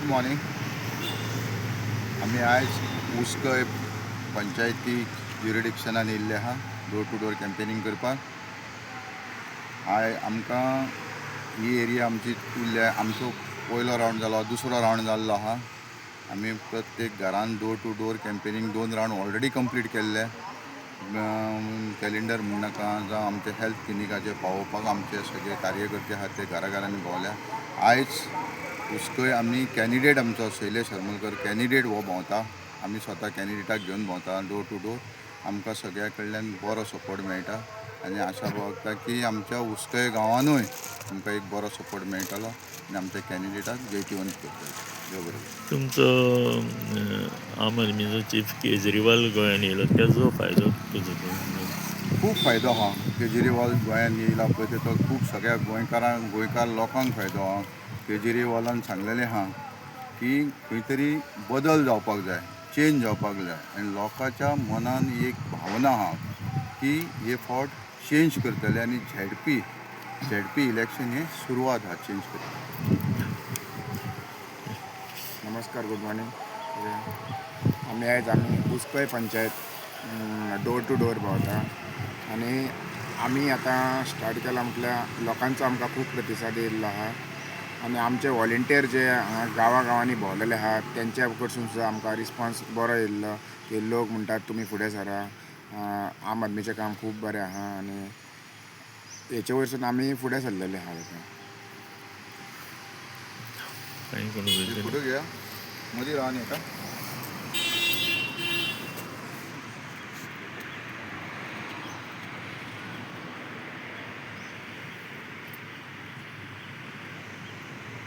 Morning. आम्ही आज उसकय पंचायती ज्युरिडिक्शनान येयल्ले आहा डोर टू डोर कॅम्पेनींग करपाक. आमकां ही एरिया आमची उरल्या. आमचो पयलो रावंड जालो, दुसरो रावंड जाल्लो आहा. आमी प्रत्येक घरान door to door campaigning 2 round already complete केल्ले. कॅलेंडर म्हणनाका जावं आमचे हेल्थ क्लिनिकाचे पावोवपाक आमचे सगळे कार्यकर्ते आहात ते घराघरांनी भोंवल्या. आयज उसकय आमी कॅन्डिडेट आमचो शैलेश हरमलकर कॅन्डिडेट हो भोंवता. आमी स्वता कॅन्डिडेटाक घेवन भोंवता डोर टू डोर. आमकां सगळ्या कडल्यान बरो सपोर्ट मेळटा आनी आशा भोगता की आमच्या उसकय गांवानूय आमकां एक बरो सपोर्ट मेळटलो आनी आमच्या कॅन्डिडेटाक जैतिवंत करतले. देव बरें. तुमचो आम आदमीचो चीफ केजरीवाल गोंयांत येयलो तेजो फायदो तुजो खूब फायदो आहा. केजरीवाल गोंयांत येयला पळय तेजो खूब सगळ्या गोंयकार लोकांक फायदो आहा. केजरीवालान सांगलेलें आहा की खंय तरी बदल जावपाक जाय, चेंज जावपाक जाय आनी लोकांच्या मनान एक भावना आहा की हे फावट चेंज करतले आनी झेडपी इलेक्शन हे सुरवात आहा चेंज करपाक. नमस्कार, गुड मॉर्निंग. आमी उसकय पंचायत डोर टू डोर भोंवता आनी आमी आतां स्टार्ट केला म्हटल्यार लोकांचो आमकां खूब प्रतिसाद येयल्लो आहा आनी आमचे वॉलंटियर जे गांवांनी भोंवलेले आहात तेंच्या कडसून सुद्दां आमकां रिस्पॉन्स बरो येयल्लो की लोक म्हणटात तुमी फुडें सरा, आम आदमीचें काम खूब बरें आहा आनी हेचे वयरसून आमी फुडें सरलेले आहा. कांय कोण फोटो घेया मदीं रावन येता.